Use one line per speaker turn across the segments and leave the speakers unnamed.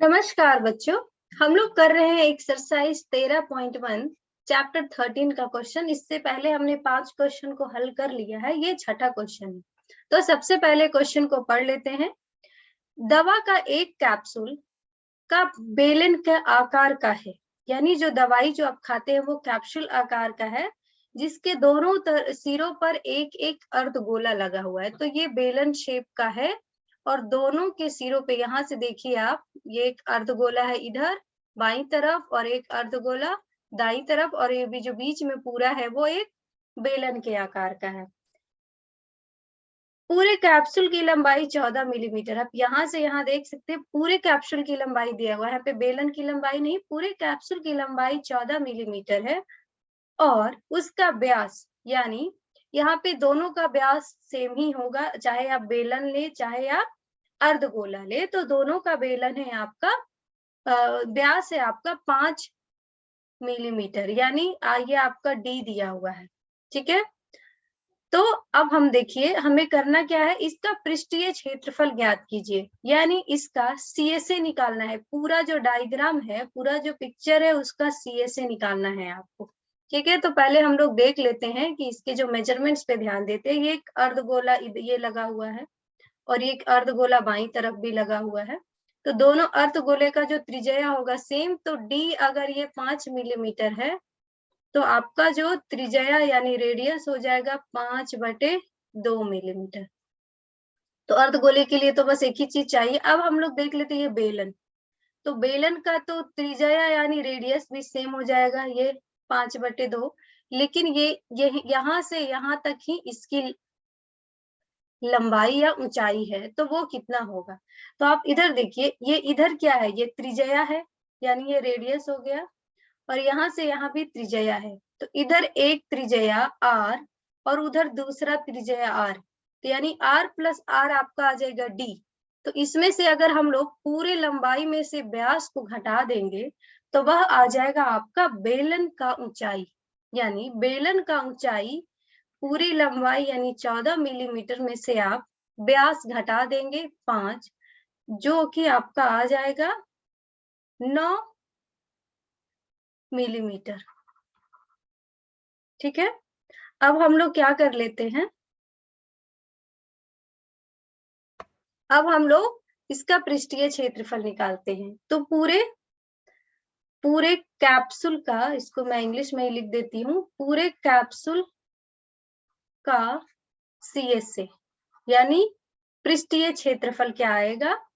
नमस्कार बच्चों। हम लोग कर रहे हैं एक्सरसाइज 13.1 चैप्टर 13 का क्वेश्चन। इससे पहले हमने 5 क्वेश्चन को हल कर लिया है, ये छठा क्वेश्चन है। तो सबसे पहले क्वेश्चन को पढ़ लेते हैं। दवा का एक कैप्सूल का बेलन के आकार का है, यानी जो दवाई जो आप खाते हैं वो कैप्सूल आकार का है, जिसके दोनों सिरों पर एक एक अर्धगोला लगा हुआ है। तो ये बेलन शेप का है और दोनों के सिरों पे, यहाँ से देखिए आप, ये एक अर्धगोला है इधर बाईं तरफ और एक अर्धगोला दाईं तरफ, और ये भी जो बीच में पूरा है वो एक बेलन के आकार का है। पूरे कैप्सूल की लंबाई 14 मिलीमीटर। आप यहाँ से यहाँ देख सकते हैं पूरे कैप्सूल की लंबाई दिया हुआ है, यहाँ पे बेलन की लंबाई नहीं, पूरे कैप्सूल की लंबाई 14 मिलीमीटर है। और उसका व्यास, यानी यहाँ पे दोनों का व्यास सेम ही होगा, चाहे आप बेलन ले चाहे आप अर्धगोला ले, तो दोनों का बेलन है आपका व्यास है आपका 5 मिलीमीटर, यानी ये आपका डी दिया हुआ है। ठीक है, तो अब हम देखिए हमें करना क्या है, इसका पृष्ठीय क्षेत्रफल ज्ञात कीजिए, यानी इसका सीएसए निकालना है। पूरा जो डायग्राम है, पूरा जो पिक्चर है, उसका सीएसए निकालना है आपको। ठीक है, तो पहले हम लोग देख लेते हैं कि इसके जो मेजरमेंट्स पे ध्यान देते हैं। ये एक अर्धगोला ये लगा हुआ है और ये एक अर्धगोला बाईं तरफ भी लगा हुआ है। तो दोनों अर्धगोले का जो त्रिज्या होगा सेम, तो डी अगर ये 5 मिलीमीटर है तो आपका जो त्रिज्या यानी रेडियस हो जाएगा 5/2 मिलीमीटर। तो अर्धगोले के लिए तो बस एक ही चीज चाहिए। अब हम लोग देख लेते हैं ये बेलन। तो बेलन का तो त्रिज्या यानी रेडियस भी सेम हो जाएगा, ये 5/2। लेकिन ये यहाँ से यहाँ तक ही इसकी लंबाई या ऊंचाई है, तो वो कितना होगा। तो आप इधर देखिए, ये इधर क्या है, ये त्रिज्या है, यानी ये रेडियस हो गया, और यहाँ से यहाँ भी त्रिज्या है। तो इधर एक त्रिज्या आर और उधर दूसरा त्रिज्या आर, तो यानी आर प्लस आर आपका आ जाएगा डी। तो इसमें से अगर हम लोग पूरे लंबाई में से व्यास को घटा देंगे तो वह आ जाएगा आपका बेलन का ऊंचाई, यानी बेलन का ऊंचाई पूरी लंबाई यानी 14 मिलीमीटर में से आप व्यास घटा देंगे 5, जो कि आपका आ जाएगा 9 मिलीमीटर। ठीक है, अब हम लोग क्या कर लेते हैं, अब हम लोग इसका पृष्ठीय क्षेत्रफल निकालते हैं। तो पूरे कैप्सूल का, इसको मैं इंग्लिश में ही लिख देती हूँ, पूरे कैप्सूल का सीएसए यानी पृष्ठीय क्षेत्रफल क्या आएगा।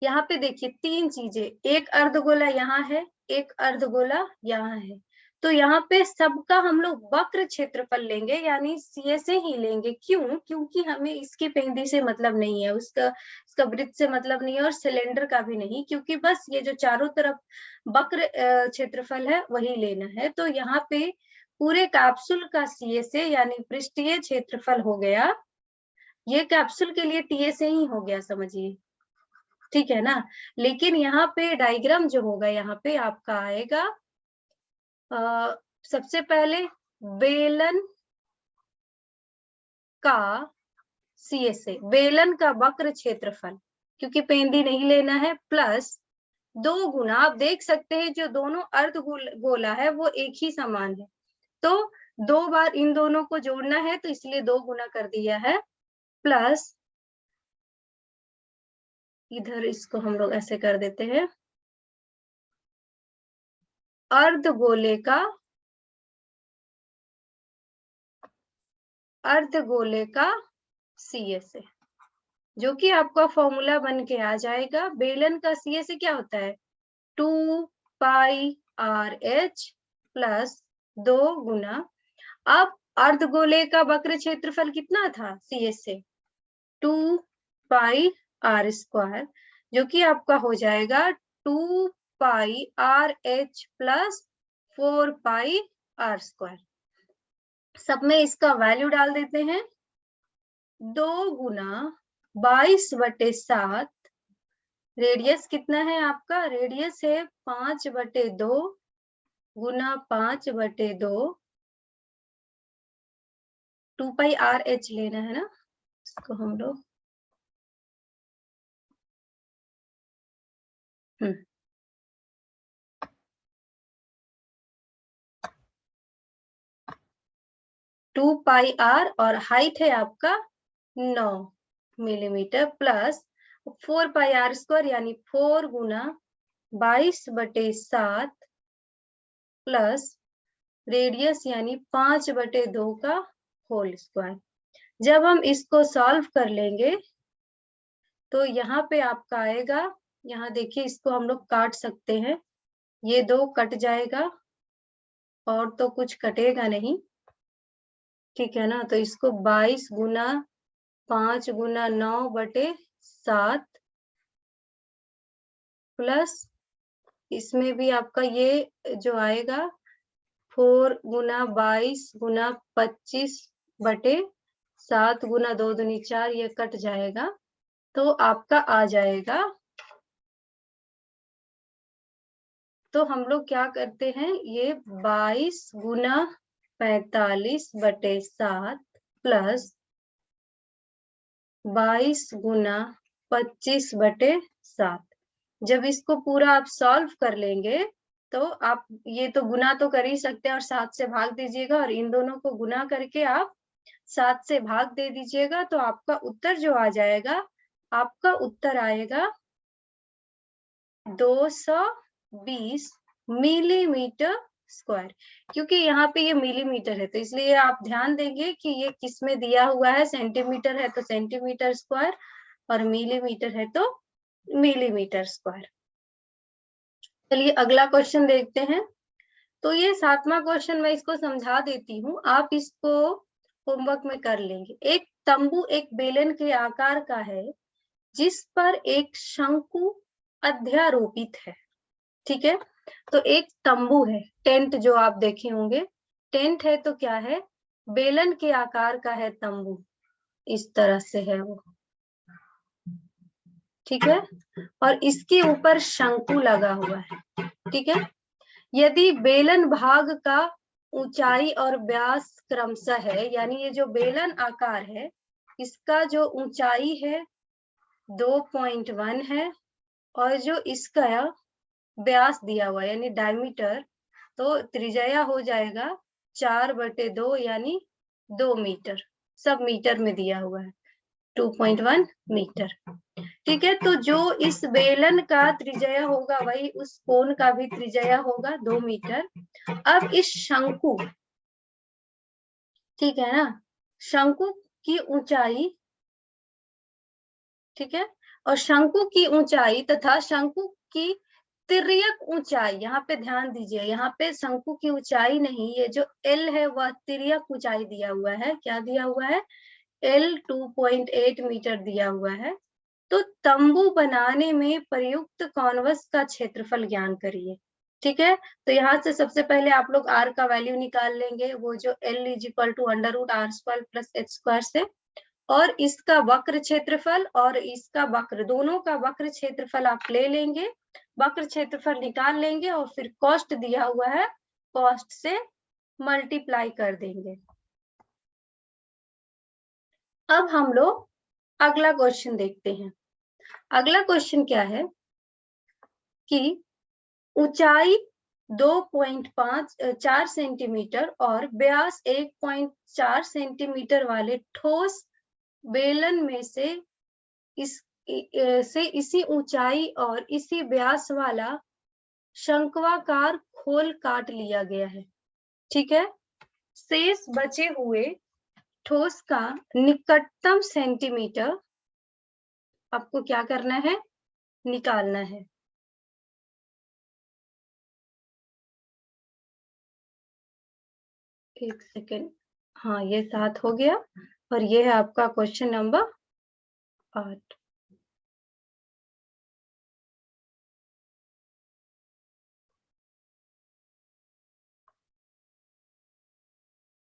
यहाँ पे देखिए 3 चीजें, एक अर्धगोला यहाँ है, एक अर्धगोला यहाँ है। तो यहाँ पे सबका हम लोग वक्र क्षेत्रफल लेंगे, यानी सीएसए ही लेंगे। क्यों? क्योंकि हमें इसकी पेंदी से मतलब नहीं है, उसका वृत्त से मतलब नहीं है, और सिलेंडर का भी नहीं, क्योंकि बस ये जो चारों तरफ वक्र क्षेत्रफल है वही लेना है। तो यहाँ पे पूरे कैप्सूल का सीएसए यानी पृष्ठीय क्षेत्रफल हो गया, ये कैप्सूल के लिए टीएसए ही हो गया, समझिए। ठीक है ना। लेकिन यहाँ पे डायग्राम जो होगा, यहाँ पे आपका आएगा सबसे पहले बेलन का सीएसए, बेलन का वक्र क्षेत्रफल, क्योंकि पेंदी नहीं लेना है, प्लस 2 गुना, आप देख सकते हैं जो दोनों अर्धगोला है वो एक ही समान है, तो 2 बार इन दोनों को जोड़ना है, तो इसलिए 2 गुना कर दिया है, प्लस इधर इसको हम लोग ऐसे कर देते हैं, अर्धगोले का सीएसए, जो कि आपका फॉर्मूला बन के आ जाएगा। बेलन का सीएसए क्या होता है, 2πRh प्लस 2 गुना, अब अर्धगोले का वक्र क्षेत्रफल कितना था सीएसए, 2πr², जो कि आपका हो जाएगा 2πRh प्लस 4πr²। सब में इसका वैल्यू डाल देते हैं, 2 गुना 22/7, रेडियस कितना है आपका, रेडियस है 5/2 गुना 5/2, 2πRh लेना है ना, इसको हम लोग टू पाई आर और हाइट है आपका 9 millimetre plus 4 pi r square यानी 4 गुना 22/7 प्लस रेडियस यानी 5/2 का होल स्क्वायर। जब हम इसको सॉल्व कर लेंगे तो यहाँ पे आपका आएगा, यहाँ देखिए इसको हम लोग काट सकते हैं, ये 2 कट जाएगा और तो कुछ कटेगा नहीं, ठीक है ना। तो इसको 22 गुना 5 गुना 9/7 प्लस इसमें भी आपका ये जो आएगा 4 गुना 22 गुना 25/7 गुना 2 दूनी 4, ये कट जाएगा तो आपका आ जाएगा। तो हम लोग क्या करते हैं, ये 22 गुना 45/7 प्लस 22 गुना 25/7। जब इसको पूरा आप सॉल्व कर लेंगे तो आप ये तो गुना तो कर ही सकते हैं और 7 से भाग दीजिएगा और इन दोनों को गुना करके आप 7 से भाग दे दीजिएगा तो आपका उत्तर जो आ जाएगा, आपका उत्तर आएगा 220 मिलीमीटर स्क्वायर। क्योंकि यहाँ पे ये मिलीमीटर है तो इसलिए आप ध्यान देंगे कि ये किस में दिया हुआ है, सेंटीमीटर है तो सेंटीमीटर स्क्वायर और मिलीमीटर है तो मिलीमीटर स्क्वायर। चलिए अगला क्वेश्चन देखते हैं। तो ये 7वां क्वेश्चन मैं इसको समझा देती हूँ, आप इसको होमवर्क में कर लेंगे। एक तंबू एक बेलन के आकार का है जिस पर एक शंकु अध्यारोपित है, ठीक है। तो एक तंबू है, टेंट जो आप देखे होंगे, टेंट है तो क्या है, बेलन के आकार का है तंबू, इस तरह से है वो, ठीक है। और इसके ऊपर शंकु लगा हुआ है, ठीक है। यदि बेलन भाग का ऊंचाई और व्यास क्रमशः है, यानी ये जो बेलन आकार है इसका जो ऊंचाई है 2.1 है और जो इसका व्यास दिया हुआ है यानी डायमीटर, तो त्रिज्या हो जाएगा 4/2 यानी 2 मीटर, सब मीटर में दिया हुआ है 2.1 मीटर, ठीक है। तो जो इस बेलन का त्रिज्या होगा वही उस कोण का भी त्रिज्या होगा 2 मीटर। अब इस शंकु, ठीक है ना, शंकु की ऊंचाई, ठीक है, और शंकु की ऊंचाई तथा शंकु की तिर्यक ऊंचाई, यहाँ पे ध्यान दीजिए, यहाँ पे शंकु की ऊंचाई नहीं, ये जो L है वह तिर्यक ऊंचाई दिया हुआ है, क्या दिया हुआ है, L 2.8 मीटर दिया हुआ है। तो तंबू बनाने में प्रयुक्त कॉन्वस का क्षेत्रफल ज्ञान करिए, ठीक है। तो यहाँ से सबसे पहले आप लोग R का वैल्यू निकाल लेंगे, वो जो L √R² + H² से, और इसका वक्र क्षेत्रफल और इसका वक्र, दोनों का वक्र क्षेत्रफल आप ले लेंगे, वक्र क्षेत्रफल निकाल लेंगे और फिर कॉस्ट दिया हुआ है, कॉस्ट से मल्टीप्लाई कर देंगे। अब हम लोग अगला क्वेश्चन देखते हैं। अगला क्वेश्चन क्या है कि ऊंचाई 2.4 सेंटीमीटर और व्यास 1.4 सेंटीमीटर वाले ठोस बेलन में से इसी ऊंचाई और इसी व्यास वाला शंक्वाकार खोल काट लिया गया है, ठीक है। शेष बचे हुए ठोस का निकटतम सेंटीमीटर आपको क्या करना है, निकालना है। एक सेकेंड, हाँ ये 7 हो गया और ये है आपका क्वेश्चन नंबर 8।